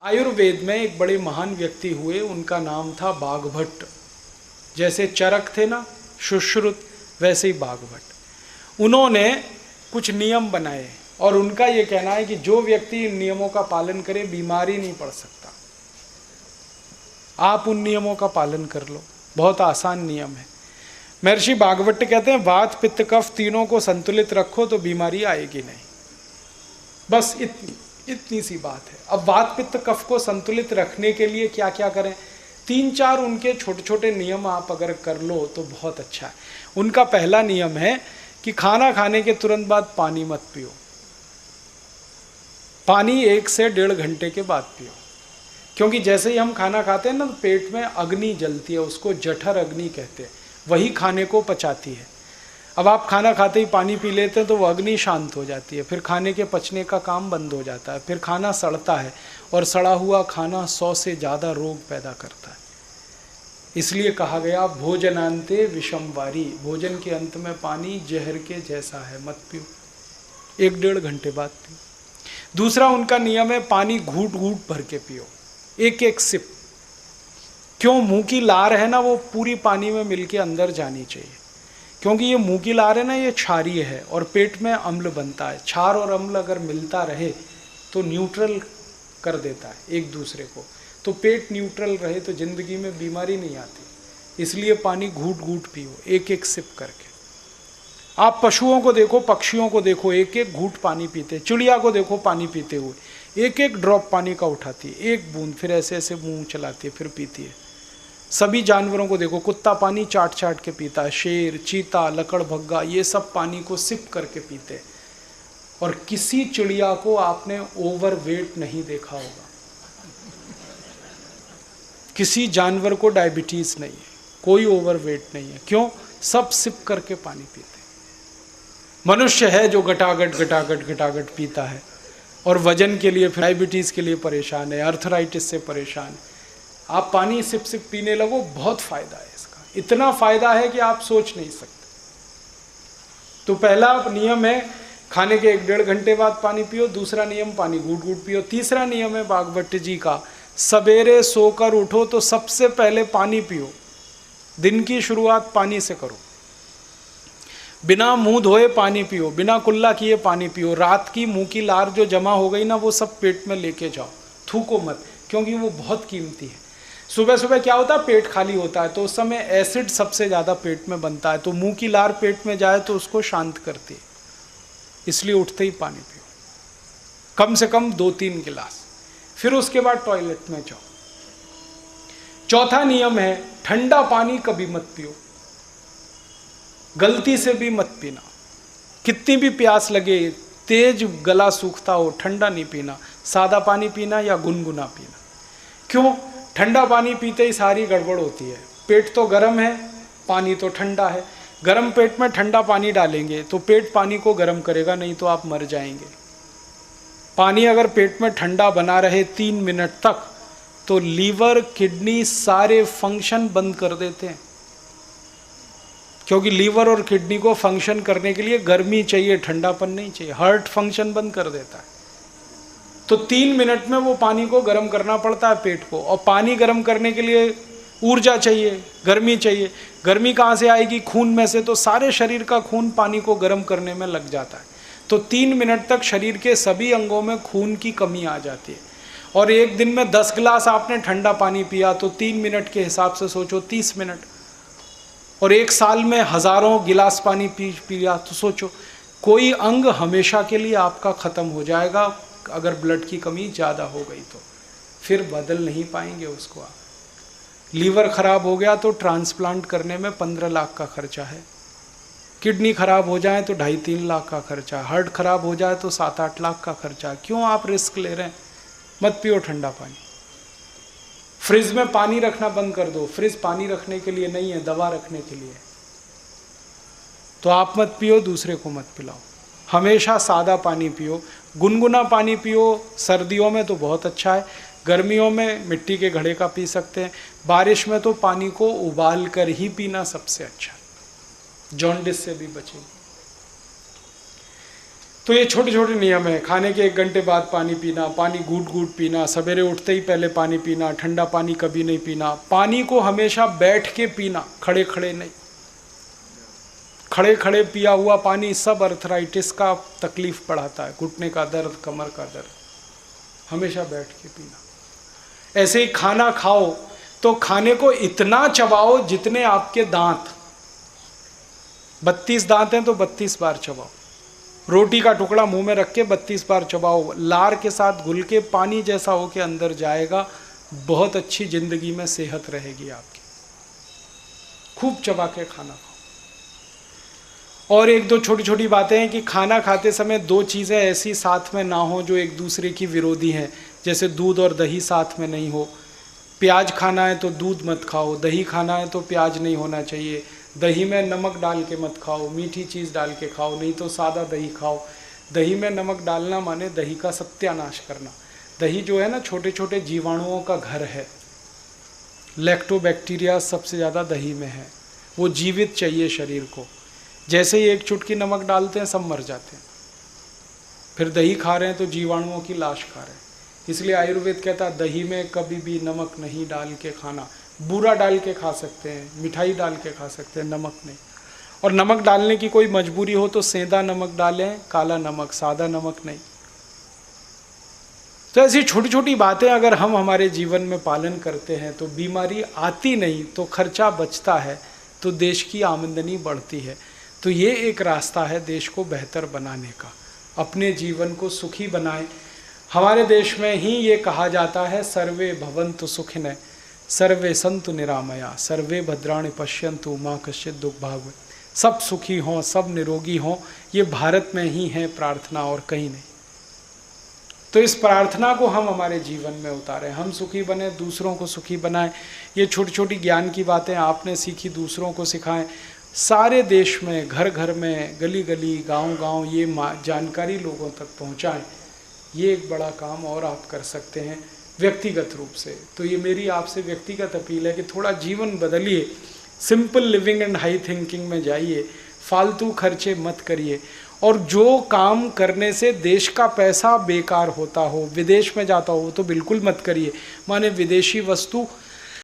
आयुर्वेद में एक बड़े महान व्यक्ति हुए, उनका नाम था बाघभट्ट। जैसे चरक थे ना सुश्रुत, वैसे ही बाघभट्ट। उन्होंने कुछ नियम बनाए और उनका ये कहना है कि जो व्यक्ति इन नियमों का पालन करे बीमारी नहीं पड़ सकता। आप उन नियमों का पालन कर लो, बहुत आसान नियम है। महर्षि बाघभट्ट कहते हैं वात पित्त कफ तीनों को संतुलित रखो तो बीमारी आएगी नहीं। बस इतनी सी बात है। अब वात पित्त कफ को संतुलित रखने के लिए क्या क्या करें, 3-4 उनके छोटे छोटे नियम आप अगर कर लो तो बहुत अच्छा है। उनका पहला नियम है कि खाना खाने के तुरंत बाद पानी मत पियो। पानी 1 से 1.5 घंटे के बाद पियो, क्योंकि जैसे ही हम खाना खाते हैं ना तो पेट में अग्नि जलती है, उसको जठर अग्नि कहते हैं, वही खाने को पचाती है। अब आप खाना खाते ही पानी पी लेते हैं तो वो अग्नि शांत हो जाती है, फिर खाने के पचने का काम बंद हो जाता है, फिर खाना सड़ता है और सड़ा हुआ खाना 100 से ज़्यादा रोग पैदा करता है। इसलिए कहा गया भोजनांते विषमवारी, भोजन के अंत में पानी जहर के जैसा है, मत पियो, 1-1.5 घंटे बाद पियो। दूसरा उनका नियम है पानी घूट घूट भर के पियो, 1-1 सिप। क्यों? मुंह की लार है ना वो पूरी पानी में मिलके अंदर जानी चाहिए, क्योंकि ये मुंह की लार है ना ये क्षारीय है और पेट में अम्ल बनता है। क्षार और अम्ल अगर मिलता रहे तो न्यूट्रल कर देता है एक दूसरे को, तो पेट न्यूट्रल रहे तो जिंदगी में बीमारी नहीं आती। इसलिए पानी घूट घूट पियो, 1-1 सिप करके। आप पशुओं को देखो, पक्षियों को देखो, 1-1 घूट पानी पीते। चिड़िया को देखो पानी पीते हुए, 1-1 ड्रॉप पानी का उठाती है, 1 बूंद, फिर ऐसे ऐसे मुंह चलाती है, फिर पीती है। सभी जानवरों को देखो, कुत्ता पानी चाट चाट के पीता है, शेर, चीता, लकड़भग्गा, ये सब पानी को सिप करके पीते हैं। और किसी चिड़िया को आपने ओवरवेट नहीं देखा होगा, किसी जानवर को डायबिटीज नहीं है, कोई ओवरवेट नहीं है। क्यों? सब सिप करके पानी पीते हैं। मनुष्य है जो घटाघट पीता है और वजन के लिए, फिर डायबिटीज के लिए परेशान है, अर्थराइटिस से परेशान है। आप पानी सिप सिप पीने लगो, बहुत फायदा है इसका, इतना फायदा है कि आप सोच नहीं सकते। तो पहला नियम है खाने के 1-1.5 घंटे बाद पानी पियो। दूसरा नियम पानी घूट घूट पियो। तीसरा नियम है बाघभट्ट जी का, सवेरे सोकर उठो तो सबसे पहले पानी पियो। दिन की शुरुआत पानी से करो, बिना मुंह धोए पानी पियो, बिना कुल्ला किए पानी पियो। रात की मुंह की लार जो जमा हो गई ना वो सब पेट में लेके जाओ, थूको मत, क्योंकि वो बहुत कीमती है। सुबह सुबह क्या होता है, पेट खाली होता है तो उस समय एसिड सबसे ज़्यादा पेट में बनता है, तो मुंह की लार पेट में जाए तो उसको शांत करती है। इसलिए उठते ही पानी पियो, कम से कम 2-3 गिलास। फिर उसके बाद टॉयलेट में जाओ। चौथा नियम है ठंडा पानी कभी मत पियो, गलती से भी मत पीना। कितनी भी प्यास लगे, तेज गला सूखता हो, ठंडा नहीं पीना, सादा पानी पीना या गुनगुना पीना। क्यों? ठंडा पानी पीते ही सारी गड़बड़ होती है। पेट तो गर्म है, पानी तो ठंडा है। गर्म पेट में ठंडा पानी डालेंगे तो पेट पानी को गर्म करेगा, नहीं तो आप मर जाएंगे। पानी अगर पेट में ठंडा बना रहे 3 मिनट तक तो लीवर, किडनी सारे फंक्शन बंद कर देते हैं, क्योंकि लीवर और किडनी को फंक्शन करने के लिए गर्मी चाहिए, ठंडापन नहीं चाहिए। हार्ट फंक्शन बंद कर देता है। तो 3 मिनट में वो पानी को गर्म करना पड़ता है पेट को। और पानी गर्म करने के लिए ऊर्जा चाहिए, गर्मी चाहिए। गर्मी कहाँ से आएगी? खून में से। तो सारे शरीर का खून पानी को गर्म करने में लग जाता है। तो 3 मिनट तक शरीर के सभी अंगों में खून की कमी आ जाती है। और एक दिन में 10 गिलास आपने ठंडा पानी पिया तो 3 मिनट के हिसाब से सोचो 30 मिनट। और 1 साल में हज़ारों गिलास पानी पिया तो सोचो, कोई अंग हमेशा के लिए आपका ख़त्म हो जाएगा। अगर ब्लड की कमी ज़्यादा हो गई तो फिर बदल नहीं पाएंगे उसको आप। लीवर ख़राब हो गया तो ट्रांसप्लांट करने में 15 लाख का खर्चा है। किडनी ख़राब हो जाए तो 2.5-3 लाख का खर्चा। हार्ट ख़राब हो जाए तो 7-8 लाख का खर्चा। क्यों आप रिस्क ले रहे हैं? मत पियो ठंडा पानी। फ्रिज में पानी रखना बंद कर दो। फ्रिज पानी रखने के लिए नहीं है, दवा रखने के लिए। तो आप मत पियो, दूसरे को मत पिलाओ। हमेशा सादा पानी पियो, गुनगुना पानी पियो। सर्दियों में तो बहुत अच्छा है, गर्मियों में मिट्टी के घड़े का पी सकते हैं। बारिश में तो पानी को उबाल कर ही पीना सबसे अच्छा है, जॉन्डिस से भी बचेंगे। तो ये छोटे छोटे नियम है। खाने के 1 घंटे बाद पानी पीना, पानी घूट घूट पीना, सवेरे उठते ही पहले पानी पीना, ठंडा पानी कभी नहीं पीना, पानी को हमेशा बैठ के पीना, खड़े खड़े नहीं। खड़े खड़े पिया हुआ पानी सब अर्थराइटिस का तकलीफ बढ़ाता है, घुटने का दर्द, कमर का दर्द। हमेशा बैठ के पीना। ऐसे ही खाना खाओ तो खाने को इतना चबाओ जितने आपके दांत, 32 दांत हैं तो 32 बार चबाओ। रोटी का टुकड़ा मुंह में रख के 32 बार चबाओ, लार के साथ घुल के पानी जैसा हो के अंदर जाएगा। बहुत अच्छी जिंदगी में सेहत रहेगी आपकी। खूब चबा के खाना खाओ। और 1-2 छोटी छोटी बातें हैं कि खाना खाते समय 2 चीज़ें ऐसी साथ में ना हो जो एक दूसरे की विरोधी हैं। जैसे दूध और दही साथ में नहीं हो। प्याज खाना है तो दूध मत खाओ, दही खाना है तो प्याज नहीं होना चाहिए। दही में नमक डाल के मत खाओ, मीठी चीज़ डाल के खाओ, नहीं तो सादा दही खाओ। दही में नमक डालना माने दही का सत्यानाश करना। दही जो है ना, छोटे छोटे जीवाणुओं का घर है। लैक्टोबैक्टीरिया सबसे ज़्यादा दही में है। वो जीवित चाहिए शरीर को। जैसे ही 1 चुटकी नमक डालते हैं सब मर जाते हैं। फिर दही खा रहे हैं तो जीवाणुओं की लाश खा रहे हैं। इसलिए आयुर्वेद कहता है दही में कभी भी नमक नहीं डाल के खाना। बूरा डाल के खा सकते हैं, मिठाई डाल के खा सकते हैं, नमक नहीं। और नमक डालने की कोई मजबूरी हो तो सेंधा नमक डालें, काला नमक, सादा नमक नहीं। तो ऐसी छोटी छोटी बातें अगर हम हमारे जीवन में पालन करते हैं तो बीमारी आती नहीं, तो खर्चा बचता है, तो देश की आमदनी बढ़ती है। तो ये एक रास्ता है देश को बेहतर बनाने का। अपने जीवन को सुखी बनाएं। हमारे देश में ही ये कहा जाता है सर्वे भवन्तु सुखिनः सर्वे सन्तु निरामया सर्वे भद्राणि पश्यन्तु मा कश्चित् दुःखभाग्। सब सुखी हों, सब निरोगी हों, ये भारत में ही है प्रार्थना और कहीं नहीं। तो इस प्रार्थना को हम हमारे जीवन में उतारें। हम सुखी बने, दूसरों को सुखी बनाएं। ये छोटी छोटी ज्ञान की बातें आपने सीखी, दूसरों को सिखाएं। सारे देश में, घर घर में, गली गली, गांव गांव ये जानकारी लोगों तक पहुंचाएं। ये एक बड़ा काम और आप कर सकते हैं व्यक्तिगत रूप से। तो ये मेरी आपसे व्यक्तिगत अपील है कि थोड़ा जीवन बदलिए, simple living and high thinking में जाइए, फालतू खर्चे मत करिए। और जो काम करने से देश का पैसा बेकार होता हो, विदेश में जाता हो, तो बिल्कुल मत करिए। माने विदेशी वस्तु